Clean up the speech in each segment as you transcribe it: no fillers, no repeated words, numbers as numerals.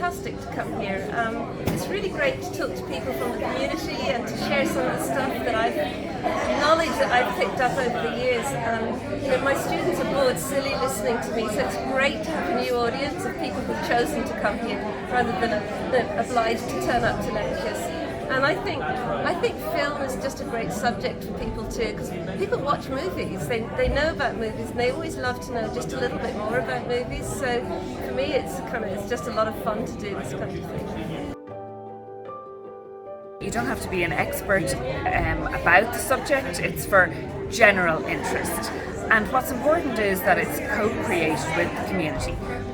fantastic to come here. It's really great to talk to people from the community and to share some of the stuff knowledge that I've picked up over the years. My students are bored silly listening to me, so it's great to have a new audience of people who've chosen to come here rather than obliged to turn up to lectures. And I think film is just a great subject for people too, because people watch movies, they know about movies, and they always love to know just a little bit more about movies. So for me, it's just a lot of fun to do this kind of thing. You don't have to be an expert about the subject, it's for general interest. And what's important is that it's co-created with the community.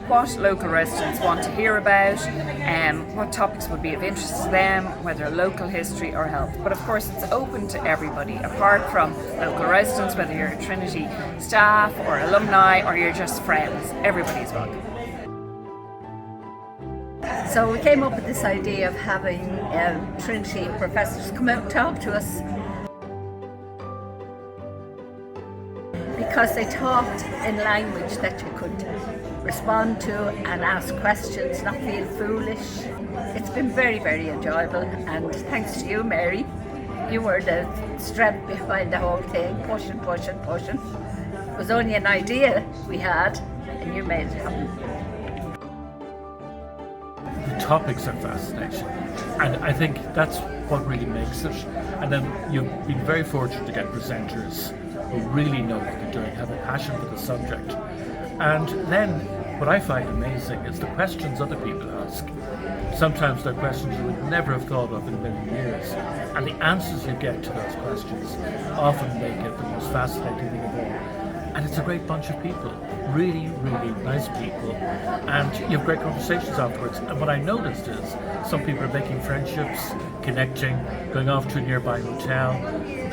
What local residents want to hear about, what topics would be of interest to them, whether local history or health. But of course it's open to everybody, apart from local residents, whether you're Trinity staff or alumni or you're just friends, everybody's welcome. So we came up with this idea of having Trinity professors come out and talk to us, because they talked in language that you could respond to and ask questions, not feel foolish. It's been very, very enjoyable, and thanks to you, Mary, you were the strength behind the whole thing, pushing. It was only an idea we had, and you made it happen. The topics are fascinating, and I think that's what really makes it. And then you've been very fortunate to get presenters who really know what they're doing, have a passion for the subject. And then what I find amazing is the questions other people ask. Sometimes they're questions you would never have thought of in a million years, and the answers you get to those questions often make it the most fascinating thing of all. And it's a great bunch of people, really, really nice people, and you have great conversations afterwards. And what I noticed is some people are making friendships, connecting, going off to a nearby hotel,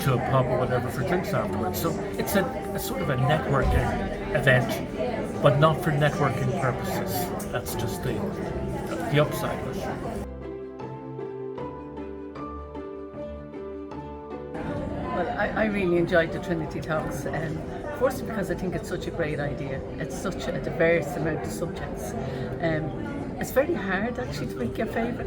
to a pub or whatever for drinks afterwards. So it's a sort of a networking event, but not for networking purposes. That's just the upside of it. Well, I really enjoyed the Trinity talks, firstly because I think it's such a great idea. It's such a diverse amount of subjects. It's very hard actually to pick your favourite.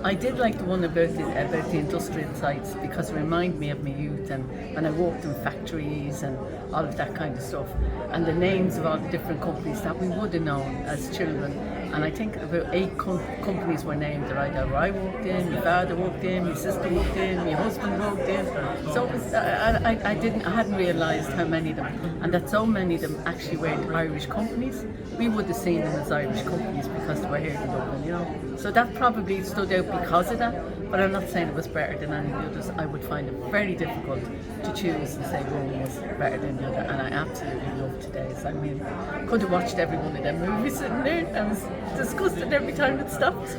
I did like the one about the industrial sites, because it reminded me of my youth and when I worked in factories and all of that kind of stuff, and the names of all the different companies that we would have known as children. And I think about 8 companies were named that either I worked in, my father worked in, my sister worked in, my husband worked in. So it was, I hadn't realised how many of them, and that so many of them actually were Irish companies. We would have seen them as Irish companies because they were here in Dublin, you know. So that probably stood out because of that, but I'm not saying it was better than any of the others. I would find it very difficult to choose and say one was better than the other, and I absolutely love today's. I mean, could have watched every one of them movies sitting there. I was disgusted every time it stopped.